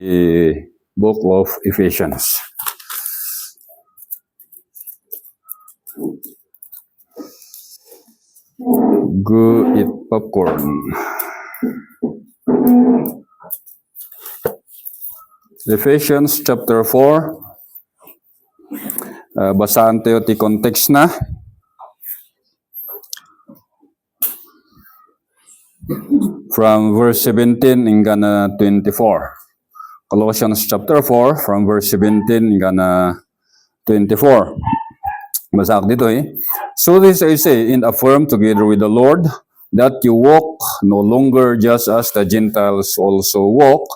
the book of Ephesians. Go eat popcorn. Ephesians chapter 4. Basahan tayo ti context na. From verse 17 hinggang 24. Colossians chapter 4 from verse 17 hinggang 24. Basa dito So this I say and affirm together with the Lord that you walk no longer just as the Gentiles also walk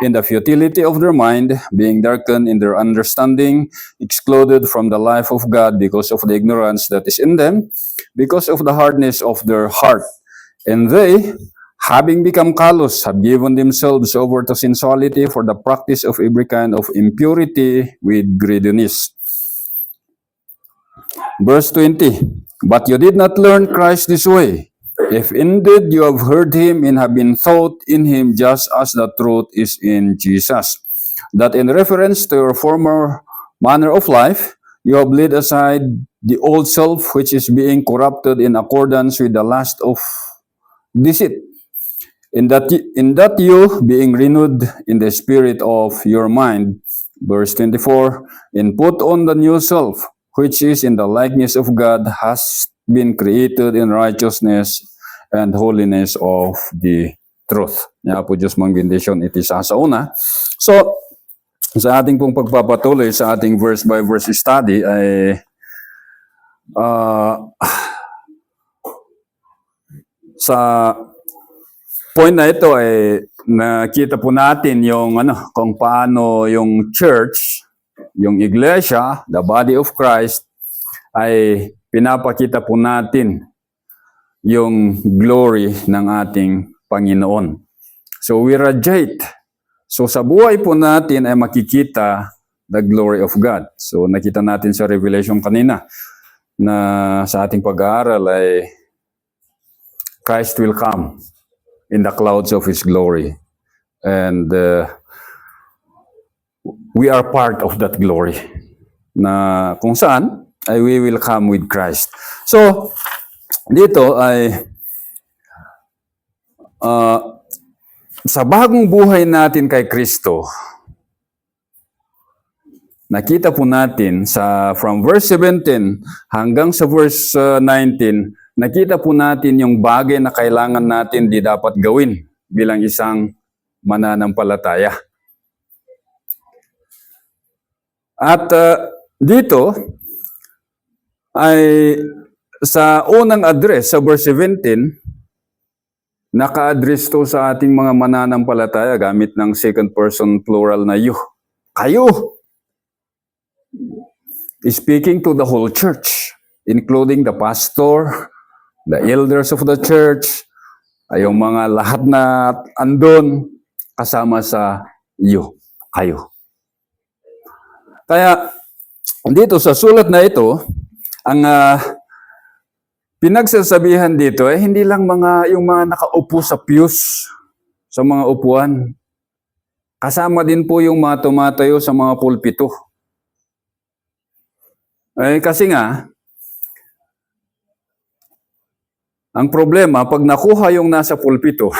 in the futility of their mind, being darkened in their understanding, excluded from the life of God because of the ignorance that is in them, because of the hardness of their heart. And they, having become callous, have given themselves over to sensuality for the practice of every kind of impurity with greediness. Verse 20, but you did not learn Christ this way. If indeed you have heard him and have been taught in him just as the truth is in Jesus, that in reference to your former manner of life, you have laid aside the old self which is being corrupted in accordance with the lust of deceit, in that you, being renewed in the spirit of your mind, verse 24, and put on the new self, which is in the likeness of God, has been created in righteousness and holiness of the truth. Nga po Diyos mang bendisyon iti sa una. So, sa ating pong pagpapatuloy sa ating verse by verse study ay sa point na ito ay nakita po natin yung kung paano yung church, yung iglesia, the body of Christ ay pinapakita po natin yung glory ng ating Panginoon. So we radiate. So sa buhay po natin ay makikita the glory of God. So nakita natin sa Revelation kanina na sa ating pag-aaral ay Christ will come in the clouds of His glory. And we are part of that glory. Na kung saan ay we will come with Christ. So, dito ay sa bagong buhay natin kay Kristo, nakita po natin from verse 17 hanggang sa verse 19, nakita po natin yung bagay na kailangan natin di dapat gawin bilang isang mananampalataya. At dito ay sa unang address, sa verse 17, naka-address to sa ating mga mananampalataya gamit ng second person plural na you. Kayo! Speaking to the whole church, including the pastor, the elders of the church, ay yung mga lahat na andon kasama sa you, kayo. Kaya dito sa sulat na ito, ang pinagsasabihan dito ay hindi lang yung mga nakaupo sa pews, sa mga upuan. Kasama din po yung mga tumatayo sa mga pulpito. Kasi nga, ang problema, pag nakuha yung nasa pulpito,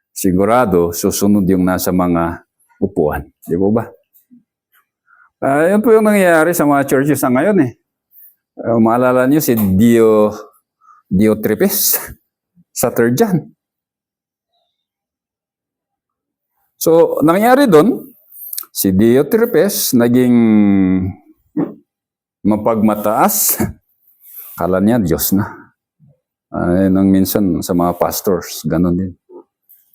sigurado susunod yung nasa mga upuan. Di ba ba? Yan po yung nangyayari sa mga churches sa ngayon maalala niyo si Diotrephes sa Terjan. So, nangyari doon, si Diotrephes naging mapagmataas. Kala niya, Diyos na. Nang minsan sa mga pastors, ganun din.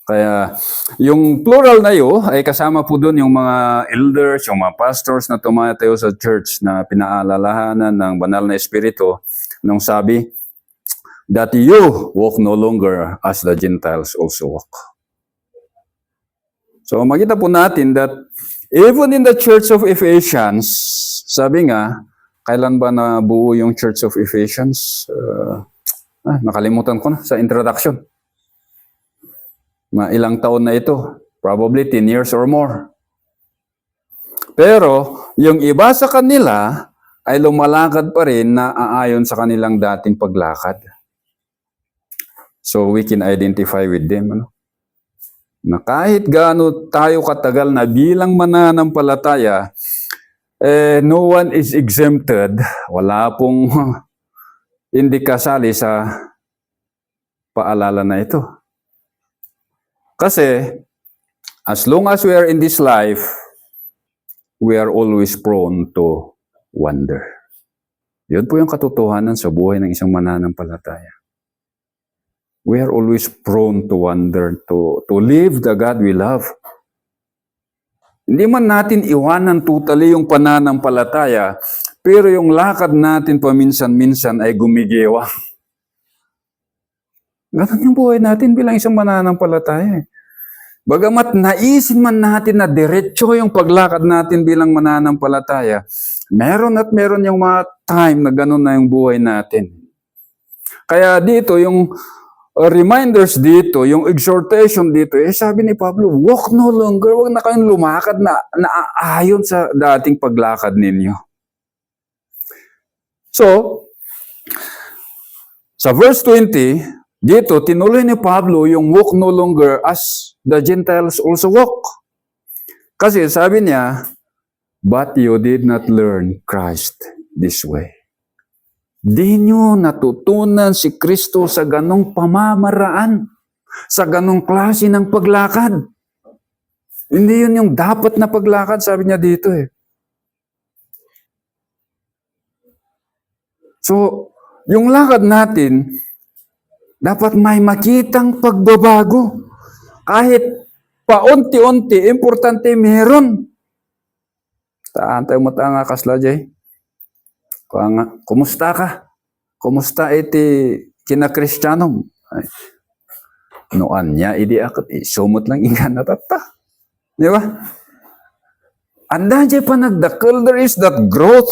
Kaya, yung plural na yun, ay kasama po doon yung mga elders, yung mga pastors na tumatayo sa church na pinaalalahanan ng banal na espiritu nung sabi, that you walk no longer as the Gentiles also walk. So, makita po natin that even in the church of Ephesians, sabi nga, kailan ba nabuo yung church of Ephesians? Nakalimutan ko na sa introduction. Ilang taon na ito. Probably 10 years or more. Pero, yung iba sa kanila ay lumalakad pa rin na aayon sa kanilang dating paglakad. So, we can identify with them. Ano? Na kahit gaano tayo katagal na bilang mananampalataya, no one is exempted. Wala pong hindi kasali sa paalala na ito. Kasi, as long as we are in this life, we are always prone to wander. Yun po yung katotohanan sa buhay ng isang mananampalataya. We are always prone to wander, to live the God we love. Hindi man natin iwanan totally yung pananampalataya, pero yung lakad natin paminsan-minsan ay gumigiwa. Ganun yung buhay natin bilang isang mananampalataya. Bagamat naisin man natin na diretso yung paglakad natin bilang mananampalataya, meron at meron yung mga time na ganun na yung buhay natin. Kaya dito, yung reminders dito, yung exhortation dito, sabi ni Pablo, walk no longer, wag na kayong lumakad na ayon sa dating paglakad ninyo. So, sa verse 20, dito, tinuloy ni Pablo yung walk no longer as the Gentiles also walk. Kasi sabi niya, but you did not learn Christ this way. Di nyo natutunan si Kristo sa ganong pamamaraan, sa ganong klase ng paglakad. Hindi yun yung dapat na paglakad, sabi niya dito eh. So, yung lakad natin, dapat may makitang pagbabago. Kahit paunti-unti, importante meron. Taantay mo ta nga kasla, Jay. Kumusta ka? Kumusta iti kina-Kristyanom? Noan niya, idi akot, sumot lang ingan na tata. Di ba? Anda dyan pa nagdakil, there is that growth.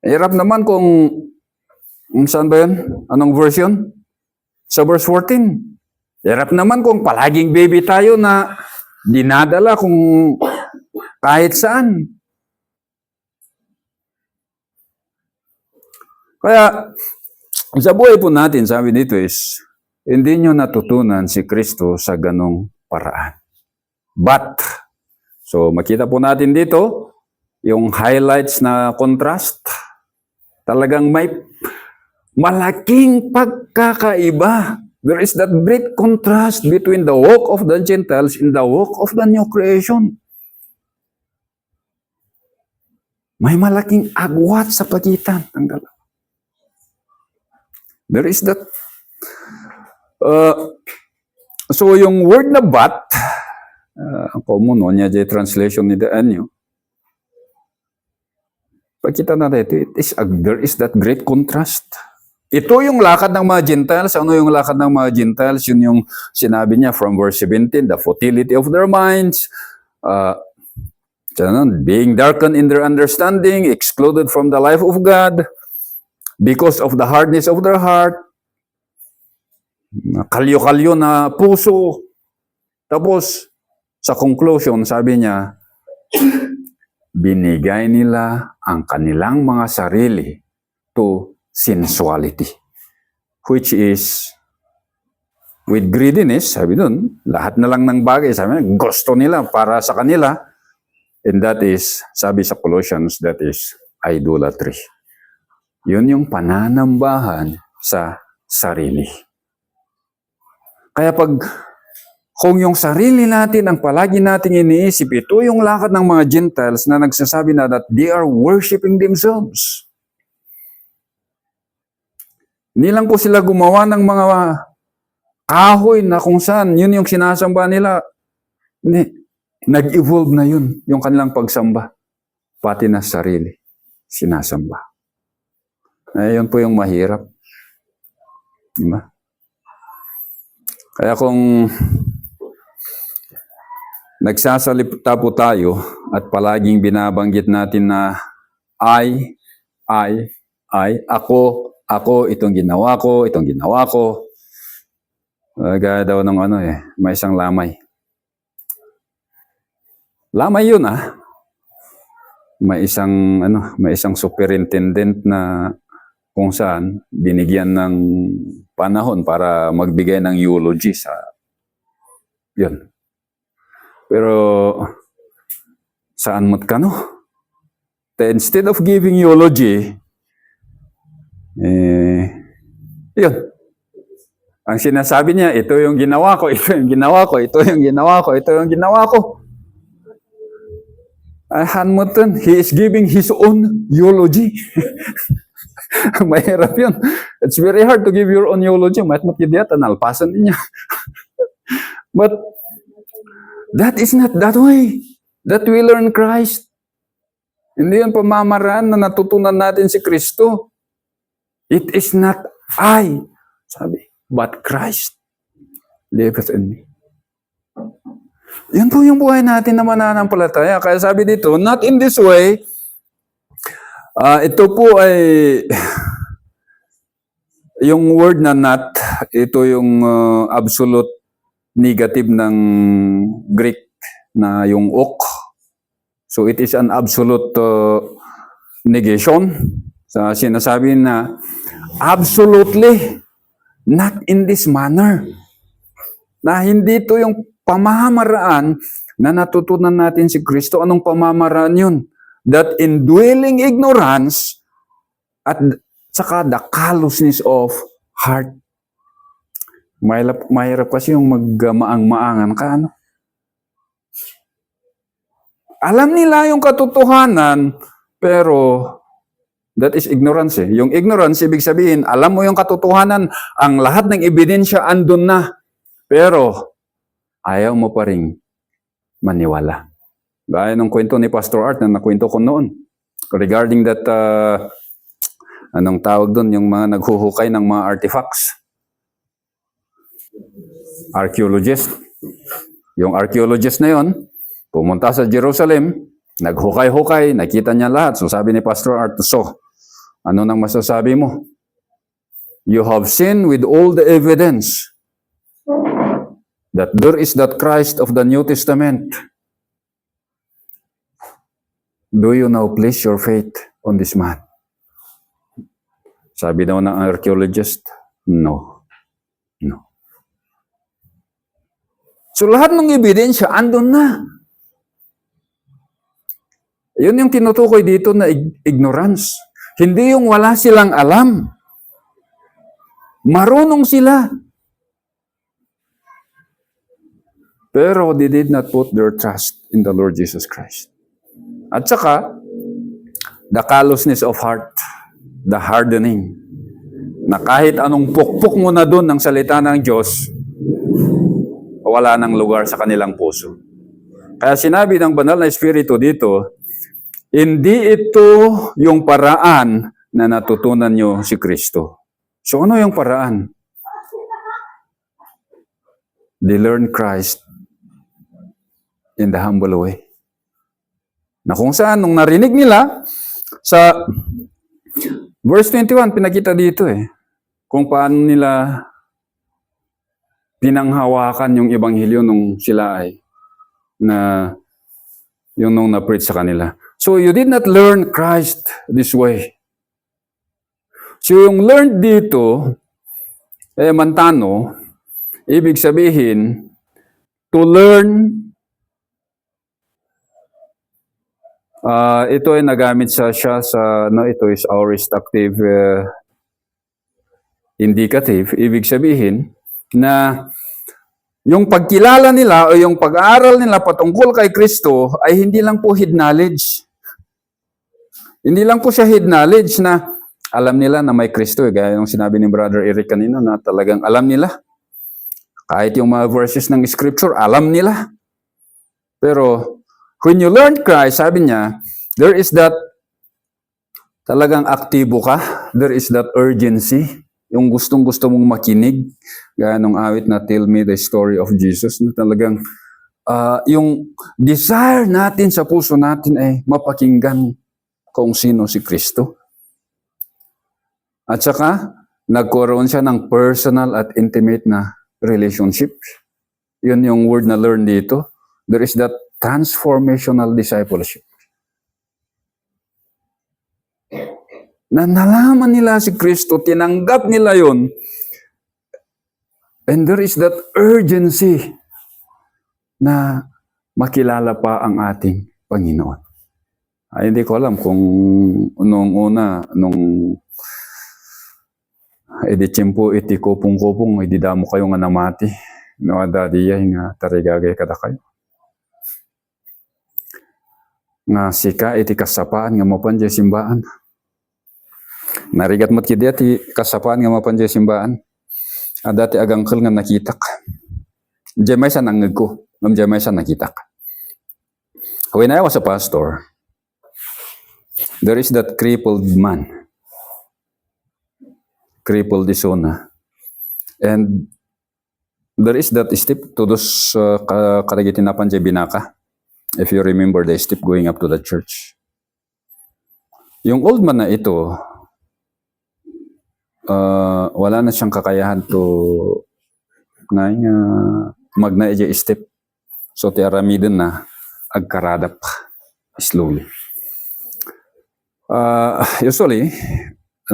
Hirap naman kung saan ba yun? Anong version? Sa verse 14. Hirap naman kung palaging baby tayo na dinadala kung kahit saan. Kaya, sa buhay po natin, sabi dito is, hindi nyo natutunan si Kristo sa ganong paraan. But, so makita po natin dito, yung highlights na contrast, talagang may malaking pagkakaiba. There is that great contrast between the walk of the Gentiles and the walk of the new creation. May malaking agwat sa pagitan ng dalawa. There is that. So yung word na but, ang common no, niya dyan translation ni Daniel. Pagkita na dito, there is that great contrast. Ito yung lakad ng mga Gentiles. Ano yung lakad ng mga Gentiles? Yun yung sinabi niya from verse 17, the futility of their minds, being darkened in their understanding, excluded from the life of God, because of the hardness of their heart, kalyo-kalyo na puso. Tapos, sa conclusion, sabi niya, binigay nila ang kanilang mga sarili to sensuality. Which is, with greediness, sabi dun, lahat na lang ng bagay, sabi niya, gusto nila para sa kanila. And that is, sabi sa Colossians, that is idolatry. Yun yung pananambahan sa sarili. Kaya kung yung sarili natin ang palagi nating iniisip, ito yung lakad ng mga Gentiles na nagsasabi na that they are worshiping themselves. Hindi lang po sila gumawa ng mga kahoy na kung saan, yun yung sinasamba nila. Hindi. Nag-evolve na yun, yung kanilang pagsamba. Pati na sarili, sinasamba. Ayun po yung mahirap. Diba? Kaya kung nagsasalita po tayo at palaging binabanggit natin na ako, itong ginawa ko, gaya daw ng may isang lamay. Lamay yun May isang superintendent na kung saan binigyan ng panahon para magbigay ng eulogy sa yun. Pero saan mo't ka no? Instead of giving eulogy, yun. Ang sinasabi niya, ito yung ginawa ko, ito yung ginawa ko, ito yung ginawa ko, ito yung ginawa ko. Hanmutan, he is giving his own eulogy. Mahirap yun. It's very hard to give your own eulogy. Mahit matidiyat, nalpasan niya. But that is not that way that we learn Christ. Hindi yun pamamaraan na natutunan natin si Kristo. It is not I, sabi, but Christ liveth in me. Yan po yung buhay natin na mananampalataya. Kaya sabi dito, not in this way. Ito po ay yung word na not, ito yung absolute negative ng Greek na yung ok. So it is an absolute negation. So, sinasabi na absolutely not in this manner. Na hindi ito yung pamamaraan na natutunan natin si Kristo. Anong pamamaraan yun? That indwelling ignorance at saka the callousness of heart. Mahirap kasi yung magmaang-maangan ka, Alam nila yung katotohanan, pero that is ignorance Yung ignorance, ibig sabihin, alam mo yung katotohanan, ang lahat ng ebidensya andun na. Pero, ayaw mo pa rin maniwala. Gaya ng kwento ni Pastor Art na nakwento ko noon. Regarding that, anong tawag doon, yung mga naghuhukay ng mga artifacts. Archaeologist. Yung archaeologist na yon, pumunta sa Jerusalem, naghukay-hukay, nakita niya lahat. So sabi ni Pastor Art, so, ano nang masasabi mo? You have seen with all the evidence that there is that Christ of the New Testament. Do you now place your faith on this man? Sabi daw ng archaeologist, no. No. So lahat ng ebidensya, andun na. Yun yung tinutukoy dito na ignorance. Hindi yung wala silang alam. Marunong sila. Pero they did not put their trust in the Lord Jesus Christ. At saka, the callousness of heart, the hardening, na kahit anong pukpok mo na doon ng salita ng Diyos, wala nang lugar sa kanilang puso. Kaya sinabi ng Banal na Espiritu dito, hindi ito yung paraan na natutunan nyo si Kristo. So ano yung paraan? They learn Christ in the humble way. Na kung saan, nung narinig nila, sa verse 21, pinakita dito kung paano nila pinanghawakan yung ebanghelyo nung sila yung nung na-preach sa kanila. So you did not learn Christ this way. So yung learned dito, Mantano, ibig sabihin, to learn, ito ay nagamit siya sa, ito is aorist active indicative. Ibig sabihin na yung pagkilala nila o yung pag-aaral nila patungkol kay Kristo ay hindi lang po head knowledge. Hindi lang po siya head knowledge na alam nila na may Kristo. Gaya yung sinabi ni Brother Eric kanina na talagang alam nila. Kahit yung mga verses ng Scripture, alam nila. Pero when you learn Christ, sabi niya, there is that talagang aktibo ka. There is that urgency. Yung gustong-gusto mong makinig. Gaya nung awit na Tell Me the Story of Jesus. Na talagang yung desire natin sa puso natin ay mapakinggan kung sino si Kristo. At saka, nagkaroon siya ng personal at intimate na relationship. Yun yung word na learn dito. There is that transformational discipleship. Na nalaman nila si Kristo, tinanggap nila yon, and there is that urgency na makilala pa ang ating Panginoon. Ay, hindi ko alam kung noong una, nung edi tiyempo iti kupong-kupong, edi damo kayo nga namati. No, dadiyay nga tarigagay kada kayo. Nga sika iti kasapaan nga mapanjay simbaan. Narigat mo't kidi iti kasapaan nga mapanjay simbaan. Dati agangkel nga nakitak. Diyamay sa nangag ko. Diyamay sa nakitak. When I was a pastor, there is that crippled man. Crippled Isona. And there is that step to those karagitinapan dyan binaka. If you remember the step going up to the church. Yung old man na ito, wala na siyang kakayahan to magna eja step. So tiaramidin na agkaradap slowly. Usually,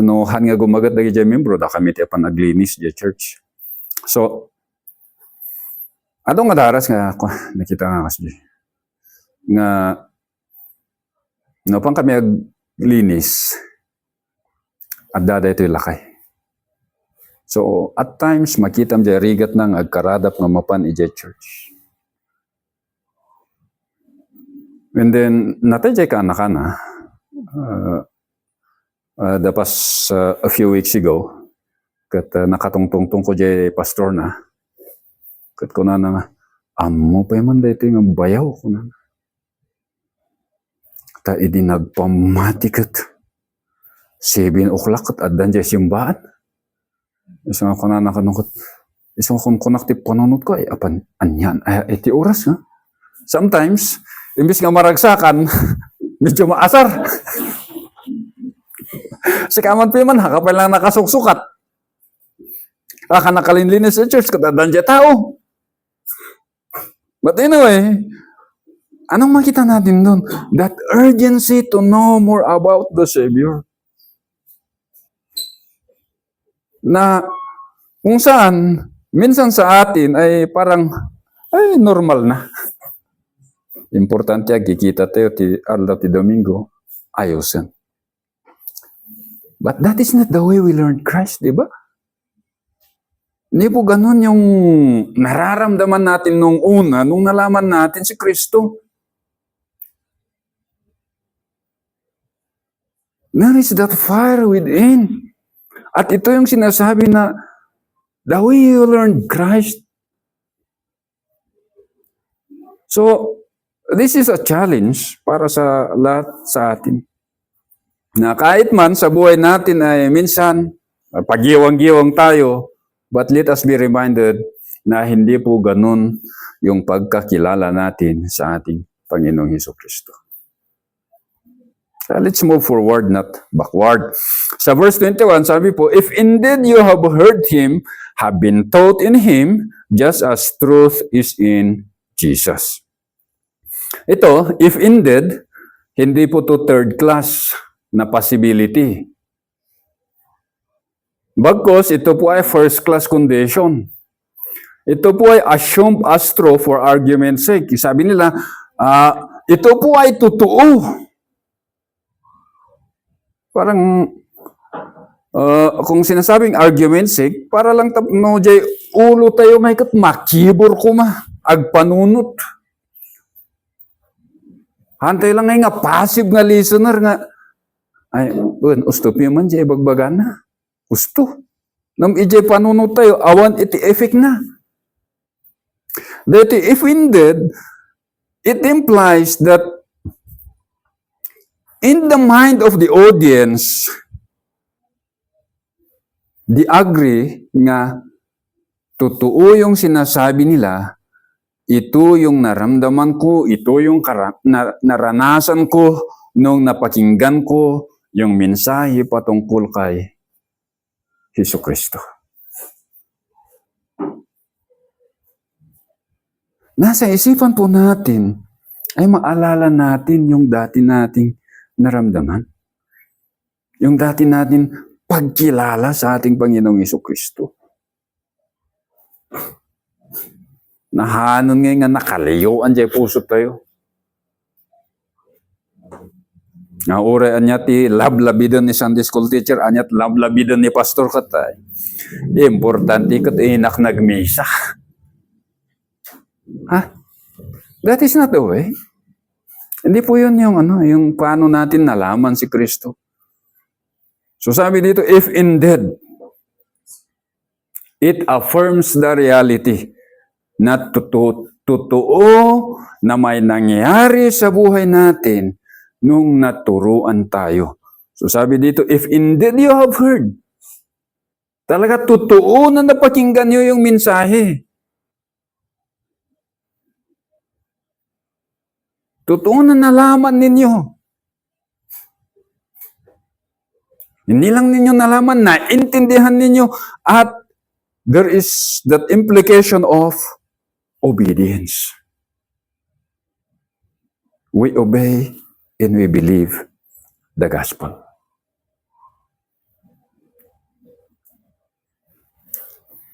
no han nga gumagat dagi dyan membro da kami ti apan aglinis dyan church. So, adong nga daras nga nakita nga kasi nga pang kami aglinis at dada ito lakay. So, at times, makita mo dyan rigat ng agkaradap nga mapan i church. And then, natay dyan ka anak-ana, dapas a few weeks ago, kat nakatungtungtong ko dyan pastor na, kat ko na nga, amo pa yaman dito yung bayaw ko na. Ta idi nagpamatikat. 7 o'clock at adan dyan simbaan. Isang ako na nakanungkot. Isang akong kunaktip panunod ko, apan, anyan, iti oras, ha? Sometimes, imbis nga maragsakan, medyo maasar. Si kaman pa man, hakapal lang nakasuksukat. Ka nakalinlinis sa church, katadan dyan tao. But anyway, anong makita natin doon? That urgency to know more about the Savior. Na kung saan, minsan sa atin ay parang, ay normal na. Importante, kikita tayo ti Arla ti Domingo, ayosan. But that is not the way we learned Christ, di ba? Hindi po ganun yung nararamdaman natin nung una, nung nalaman natin si Kristo. There is that fire within. At ito yung sinasabi na the way you learn Christ. So, this is a challenge para sa lahat sa atin. Na kahit man sa buhay natin ay minsan, pagiwang-giwang tayo, but let us be reminded na hindi po ganun yung pagkakilala natin sa ating Panginoong Hesukristo. Let's move forward, not backward. Sa verse 21, sabi po, if indeed you have heard Him, have been taught in Him, just as truth is in Jesus. Ito, if indeed, hindi po to third class na possibility. Bagkos, ito po ay first class condition. Ito po ay assumed as true for argument's sake. Sabi nila, ito po ay totoo. Parang, kung sinasabing argument's sake, para lang no jay ulo tayo may kat makibor ko agpanunot. Hantay lang nga passive nga listener nga, ay, usto piyo man jay bagbagan na. Usto. Nam ijay panunot tayo, awan iti effect na. That if indeed, it implies that in the mind of the audience, di agree nga totoo yung sinasabi nila, ito yung naramdaman ko, ito yung naranasan ko nung napakinggan ko yung mensahe patungkol kay Hesukristo. Nasa isipan po natin ay maalala natin yung dati nating naramdaman. Yung dati natin pagkilala sa ating Panginoong Jesucristo. Nahanon nga nakalayoan dyan puso tayo. Nga oray anyat ti lablabidon ni Sunday School teacher, anyat lablabidon ni Pastor katay. Importante kat inak nagmisa. Ha? That is not the way. Hindi po yun yung paano natin nalaman si Kristo. So sabi dito, if indeed, it affirms the reality na totoo na may nangyari sa buhay natin nung naturuan tayo. So sabi dito, if indeed you have heard, talaga totoo na napakinggan nyo yung mensahe. Totoo na nalaman ninyo. Hindi lang ninyo nalaman, naintindihan ninyo at there is that implication of obedience. We obey and we believe the gospel.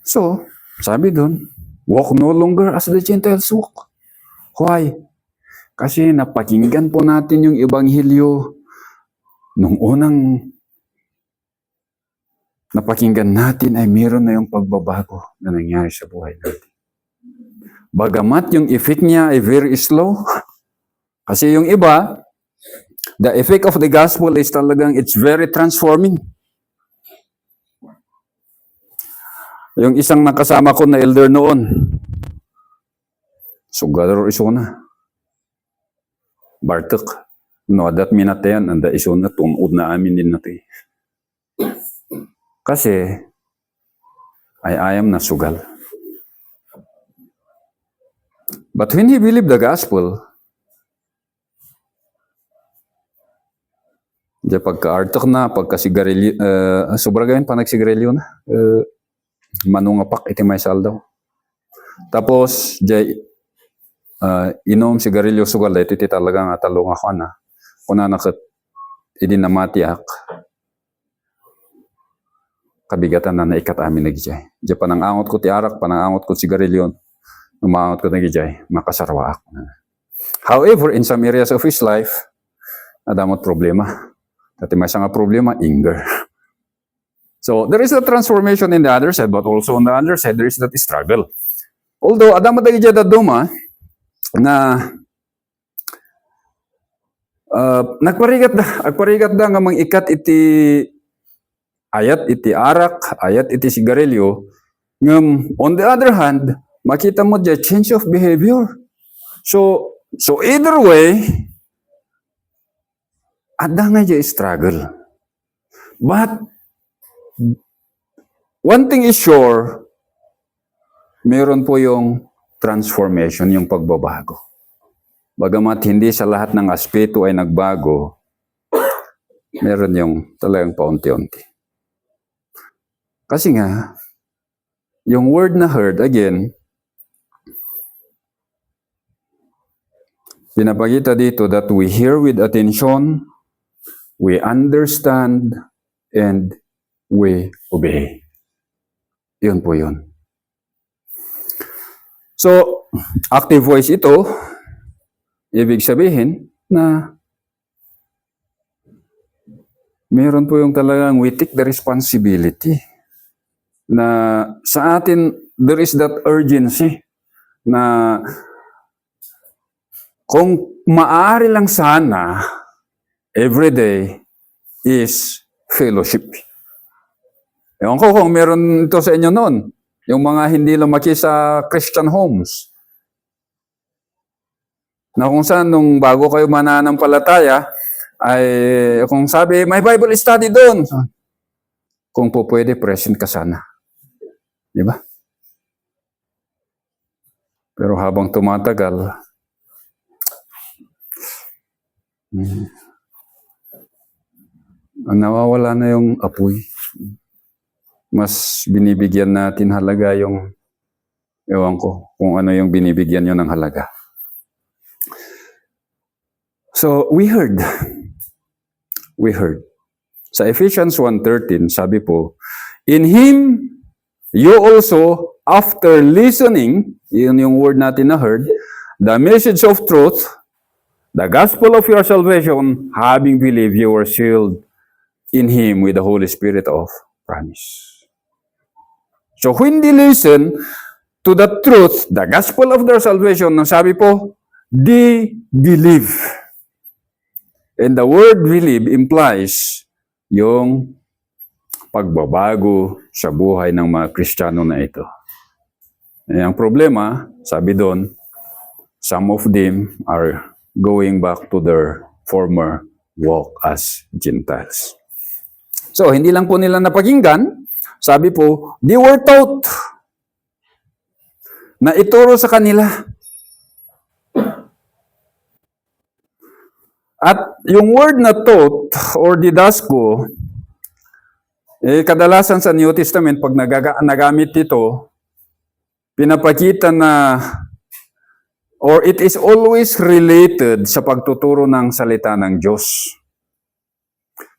So, sabi doon, walk no longer as the Gentiles walk. Why? Kasi napakinggan po natin yung Ebanghelyo nung unang napakinggan natin ay meron na yung pagbabago na nangyari sa buhay natin. Bagamat yung effect niya ay very slow, kasi yung iba, the effect of the gospel is talagang it's very transforming. Yung isang nakasama ko na elder noon, sugador iso na. Bartok, no, that minatayan, anda iso na, tunod na amin din natin. Kasi, ay ayam na sugal. But when he believed the gospel, diya pagka-artok na, pagka-sigarilyo, sobra ganyan pa nagsigarilyo na, manungapak iti may saldaw. Tapos, diya, inom sigarilyo sugal, iti talagang atalong ako na, kuna nakat, idinamatiak, kabigatan na naikat amin nagijay. Diya panangangot ko ti arak, panangangot ko sigarilyo, umangot ko nagijay, makasarwa ako. However, in some areas of his life, adamot problema. Dati may isang problema, anger. So, there is a transformation in the other side, but also on the other side, there is that struggle. Although, adamot nagijay da duma, na nagparigat da nga mang ikat iti ayat iti arak, ayat iti sigarilyo, ngam on the other hand, makita mo dyan change of behavior. So either way, ada nga dyan struggle. But one thing is sure, meron po yung transformation, yung pagbabago. Bagamat hindi sa lahat ng aspeto ay nagbago, meron yung talagang paunti-unti. Kasi nga, yung word na heard, again, pinapakita dito that we hear with attention, we understand, and we obey. Yun po yun. So, active voice ito, ibig sabihin na meron po yung talagang we take the responsibility na sa atin, there is that urgency na kung maaari lang sana, every day is fellowship. Ewan ko kung meron ito sa inyo noon, yung mga hindi lumaki sa Christian homes. Na kung saan, nung bago kayo mananampalataya, ay kung sabi, may Bible study doon. Kung po pwede, present ka sana. Di ba? Pero habang tumatagal, nawawala na yung apoy. Mas binibigyan natin halaga yung, ewan ko, kung ano yung binibigyan nyo ng halaga. So, we heard. Sa Ephesians 1:13, sabi po, in Him, you also, after listening, yun yung word natin na heard, the message of truth, the gospel of your salvation, having believed, you were sealed in Him with the Holy Spirit of promise. So, when they listen to the truth, the gospel of their salvation, sabi po, they believe. And the word believe implies yung pagbabago sa buhay ng mga Kristiyano na ito. Eh, ang problema, sabi doon, some of them are going back to their former walk as Gentiles. So, hindi lang po nila napakinggan, sabi po, they were taught na ituro sa kanila. At yung word na taught or didasko, kadalasan sa New Testament, pag nagamit ito, pinapakita na, or it is always related sa pagtuturo ng salita ng Diyos.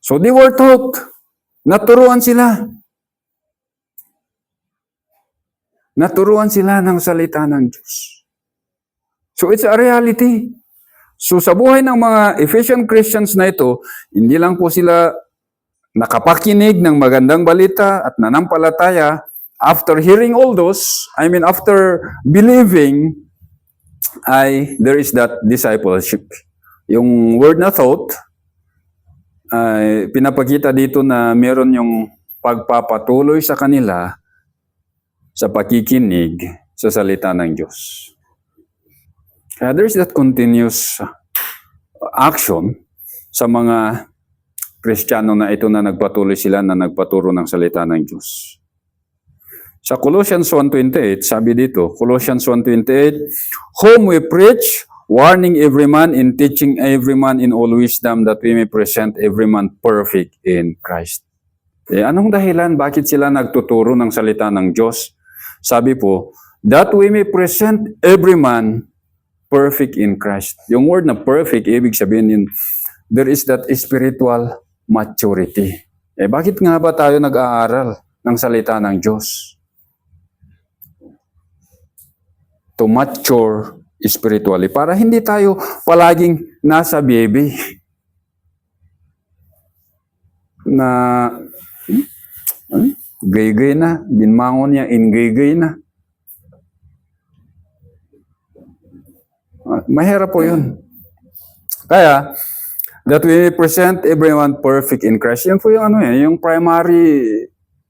So they were taught, naturuan sila. Naturuan sila ng salita ng Diyos. So it's a reality. So sa buhay ng mga Ephesian Christians na ito, hindi lang po sila nakapakinig ng magandang balita at nanampalataya. After hearing all those, after believing, there is that discipleship. Yung word na thought, pinapakita dito na meron yung pagpapatuloy sa kanila sa pakikinig sa salita ng Diyos. There is that continuous action sa mga Kristiyano na ito na nagpatuloy sila na nagpaturo ng salita ng Diyos. Sa Colossians 1:28, sabi dito, Colossians 1:28, whom we preach, warning every man and teaching every man in all wisdom that we may present every man perfect in Christ. Anong dahilan? Bakit sila nagtuturo ng salita ng Diyos? Sabi po, that we may present every man perfect in Christ. Yung word na perfect, ibig sabihin yun, there is that spiritual maturity. Bakit nga ba tayo nag-aaral ng salita ng Diyos? To mature spiritually. Para hindi tayo palaging nasa baby. Na, gay-gay na, binmangon niya, ingay-gay na. Mahirap po yun. Kaya, that we present everyone perfect in Christ. Yan po yung yung primary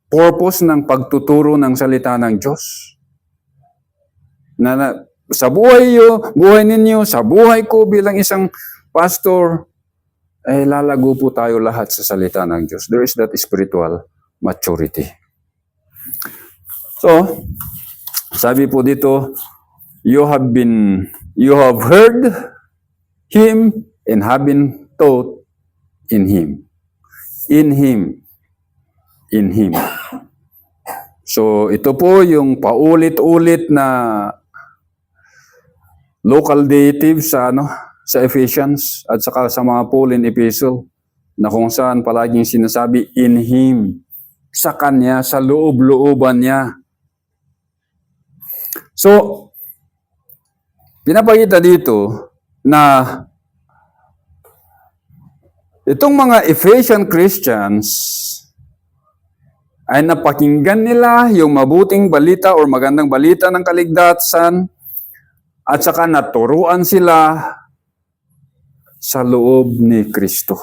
purpose ng pagtuturo ng salita ng Diyos. Na sa buhay ninyo, sa buhay ko bilang isang pastor, lalago po tayo lahat sa salita ng Diyos. There is that spiritual maturity. So, sabi po dito, you have heard Him and have been taught in Him. In Him. In Him. So, ito po yung paulit-ulit na local dative sa Ephesians at saka sa mga Pauline epistle na kung saan palaging sinasabi in Him. Sa Kanya, sa loob-looban niya. So, pinapakita dito na itong mga Ephesian Christians ay napakinggan nila yung mabuting balita or magandang balita ng kaligtasan at saka naturuan sila sa loob ni Kristo.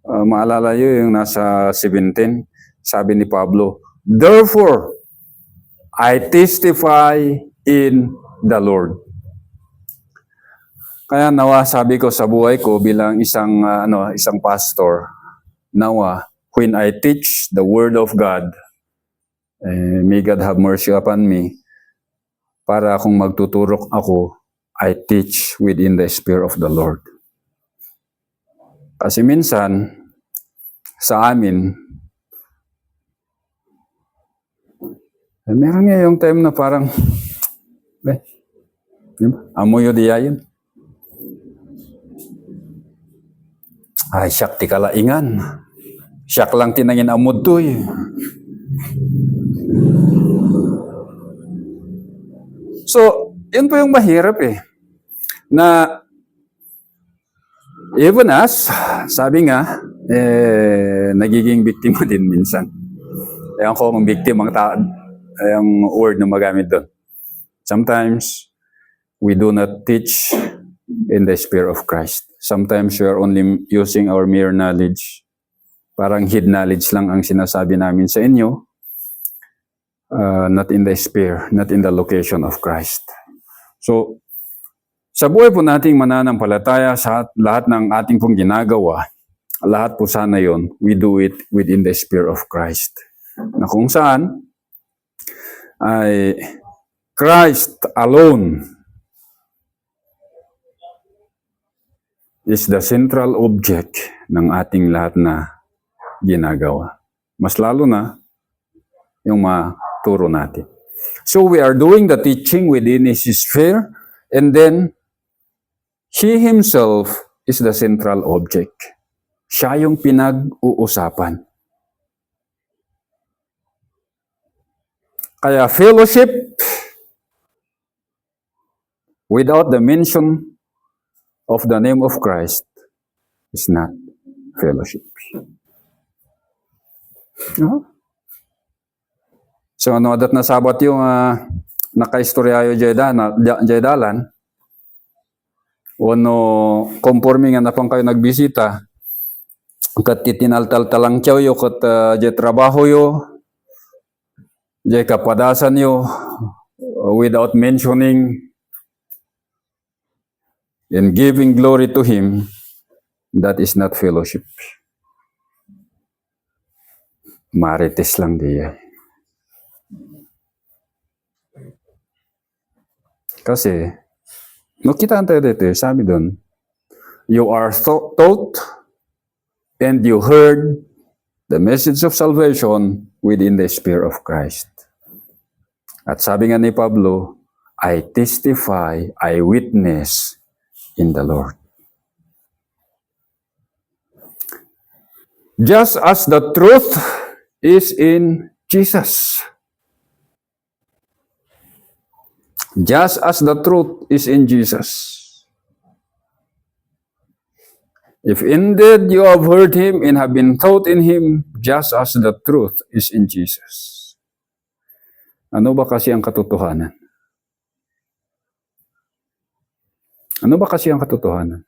Maalala nyo yung nasa 17, sabi ni Pablo, therefore, I testify in the Lord. Kaya nawa sabi ko sa buhay ko bilang isang pastor, nawa when I teach the word of God, may God have mercy upon me, para kung magtuturok ako, I teach within the Spirit of the Lord. Kasi minsan, sa amin, meron nga yung time na parang, amoy o diya yun. Ay, siyak ti kalaingan. Siyak lang tinangin amod to eh. So, yun po yung mahirap eh. Na even us, sabi nga, nagiging biktima din minsan. Ewan ko kung biktima ang word na magamit doon. Sometimes, we do not teach in the Spirit of Christ. Sometimes, we are only using our mere knowledge. Parang hid knowledge lang ang sinasabi namin sa inyo. Not in the Spirit, not in the location of Christ. So, sa buhay po nating mananampalataya, sa lahat ng ating pong ginagawa, lahat po sana yon, we do it within the Spirit of Christ. Na kung saan, ay Christ alone is the central object ng ating lahat na ginagawa. Mas lalo na yung maturo natin. So we are doing the teaching within His sphere, and then He Himself is the central object. Siya yung pinag-uusapan. Kaya fellowship without the mention of the name of Christ is not fellowship. No? So ano adat na sabat yung nakaistoryayo jaydalan, ono conforming nga napang kayo nagbisita, kat titinaltal-talang tiyaw yo, kat jay trabaho yo, jay kapadasan yo, without mentioning and giving glory to Him, that is not fellowship. Marites lang diya. Kasi, kita tayo dito, sabi doon, you are taught and you heard the message of salvation within the Spirit of Christ. At sabi nga ni Pablo, I testify, I witness in the Lord. Just as the truth is in Jesus. Just as the truth is in Jesus. If indeed you have heard Him and have been taught in Him, just as the truth is in Jesus. Ano ba kasi ang katotohanan? Ano ba kasi ang katotohanan?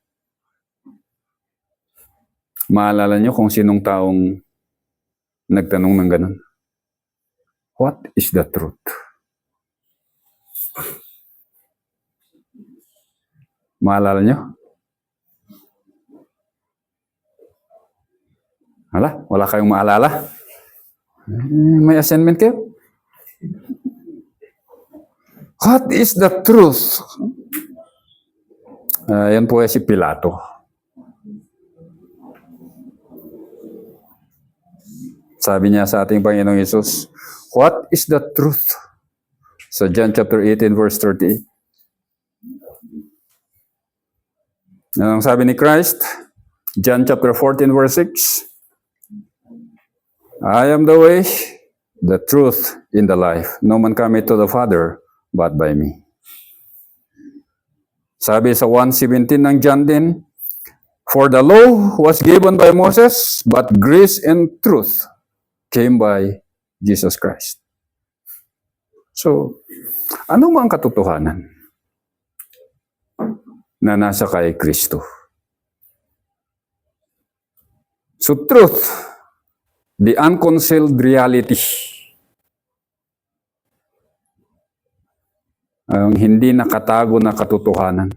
Maalala niyo kung sinong taong nagtanong ng ganun? What is the truth? Maalala niyo? Wala kayong maalala? May assignment kayo? What is the truth? Yan po si Pilato. Sabi niya sa ating Panginoong Hesus, what is the truth? Sa John chapter 18 verse 38. Anong sabi ni Christ? John chapter 14 verse 6. I am the way, the truth, and the life. No man cometh to the Father but by me. Sabi sa 1:17 ng John din, for the law was given by Moses, but grace and truth came by Jesus Christ. So, ano ang katotohanan na nasa kay Kristo? So, truth, the unconcealed reality, ang hindi nakatago na katotohanan.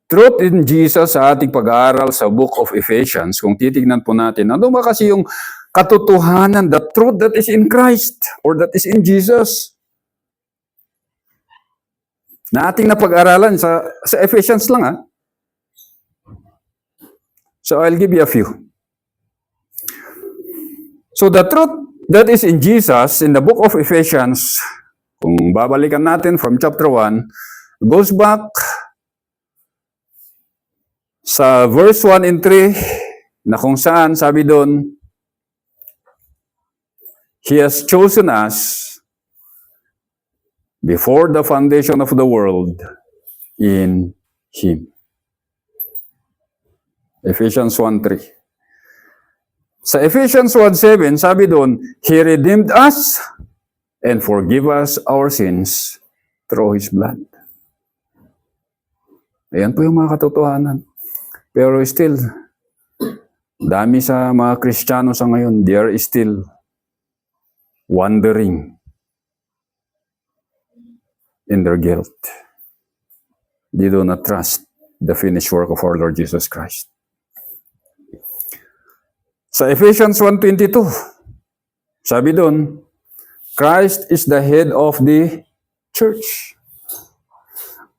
Truth in Jesus sa ating pag-aaral sa Book of Ephesians, kung titignan po natin, ano ba kasi yung katotohanan, the truth that is in Christ or that is in Jesus? Na ating napag-aralan sa Ephesians lang So I'll give you a few. So the truth that is in Jesus in the book of Ephesians, kung babalikan natin from chapter 1, goes back Sa verse 1 and 3, na kung saan sabi doon, He has chosen us before the foundation of the world in Him. Ephesians 1:3. Sa Ephesians 1:7, sabi doon, He redeemed us and forgive us our sins through His blood. Ayan po yung mga katotohanan. Pero still, dami sa mga Kristiyano sa ngayon, they are still wandering in their guilt. They do not trust the finished work of our Lord Jesus Christ. Sa Ephesians 1:22, sabi doon, Christ is the head of the church.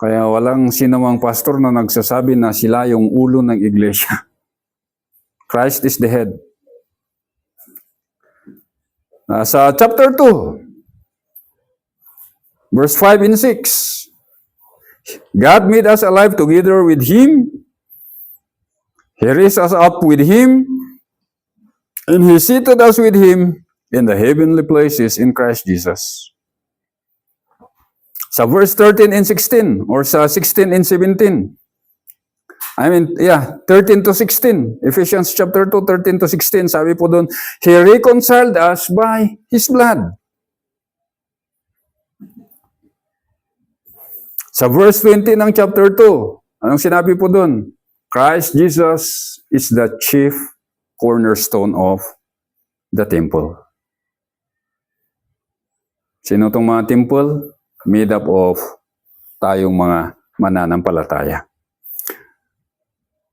Kaya walang sinumang pastor na nagsasabi na sila yung ulo ng iglesia. Christ is the head. Sa chapter 2, verse 5 and 6, God made us alive together with Him. He raised us up with Him, and He seated us with Him in the heavenly places in Christ Jesus. Sa verse 13 and 16, or sa 16 and 17, 13 to 16. Ephesians chapter 2, 13 to 16, sabi po doon, He reconciled us by His blood. Sa verse 20 ng chapter 2, anong sinabi po doon? Christ Jesus is the chief cornerstone of the temple. Sino tong mga temple? Made up of tayong mga mananampalataya.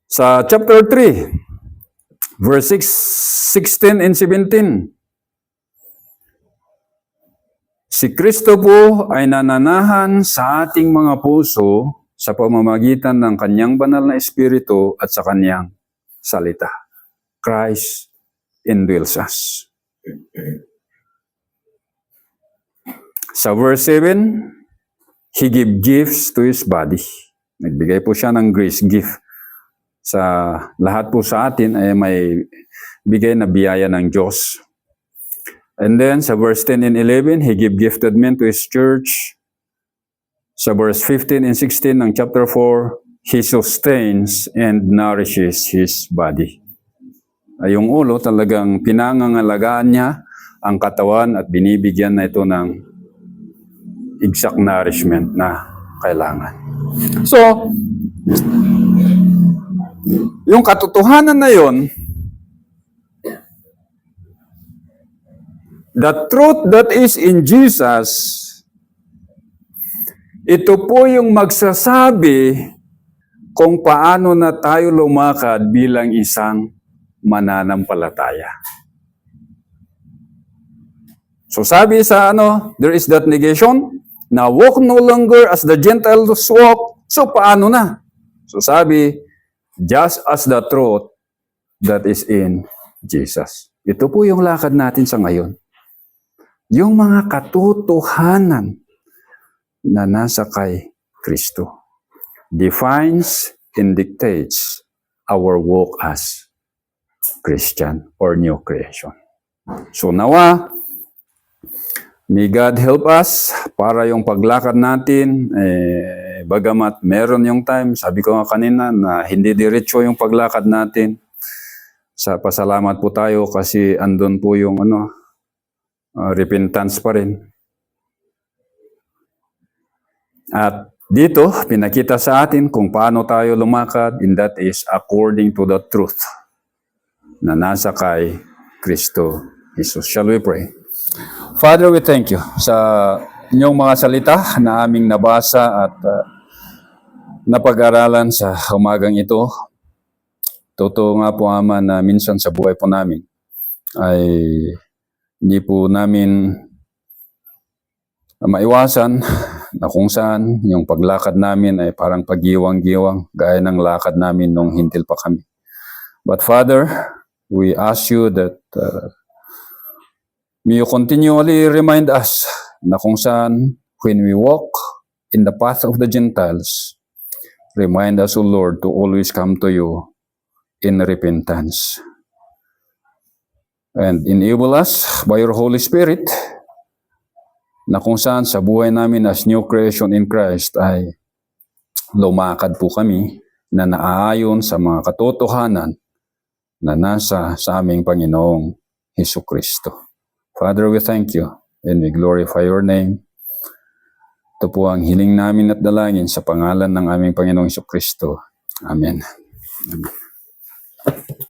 Sa chapter 3, verse 16 and 17, si Kristo po ay nananahan sa ating mga puso sa pamamagitan ng kanyang banal na espiritu at sa kanyang salita. Christ indwells us. Sa verse 7, He gave gifts to His body. Nagbigay po siya ng grace gift. Sa lahat po sa atin ay may bigay na biyaya ng Diyos. And then sa verse 10 and 11, He gave gifted men to His church. Sa verse 15 and 16 ng chapter 4, He sustains and nourishes His body. Ay yung ulo talagang pinangangalagaan niya ang katawan at binibigyan na ito ng exact nourishment na kailangan. So, yung katotohanan na yon, the truth that is in Jesus, ito po yung magsasabi kung paano na tayo lumakad bilang isang mananampalataya. So sabi sa there is that negation, na walk no longer as the Gentiles walk. So paano na? So sabi, just as the truth that is in Jesus. Ito po yung lakad natin sa ngayon. Yung mga katotohanan na nasa kay Kristo defines and dictates our walk as Christian or new creation. So nawa, may God help us para yung paglakad natin, bagamat meron yung time, sabi ko nga kanina na hindi diretso yung paglakad natin. Sa pasalamat po tayo kasi andun po yung repentance pa rin. At dito, pinakita sa atin kung paano tayo lumakad, and that is according to the truth na nasa kay Kristo Jesus. Shall we pray? Father, we thank you sa inyong mga salita na aming nabasa at napag-aralan sa umagang ito. Totoo nga po, Ama, na minsan sa buhay po namin ay hindi po namin maiwasan na kung saan yung paglakad namin ay parang pag-iwang-giwang gaya ng lakad namin nung hintil pa kami. But Father, we ask you that may you continually remind us na kung saan when we walk in the path of the Gentiles, Remind us, O Lord, to always come to you in repentance. And enable us by your Holy Spirit na kung saan sa buhay namin as new creation in Christ ay lumakad po kami na naaayon sa mga katotohanan na nasa sa aming Panginoong Hesukristo. Father, we thank you and we glorify your name. Ito po ang hiling namin at dalangin sa pangalan ng aming Panginoong Hesukristo. Amen. Amen.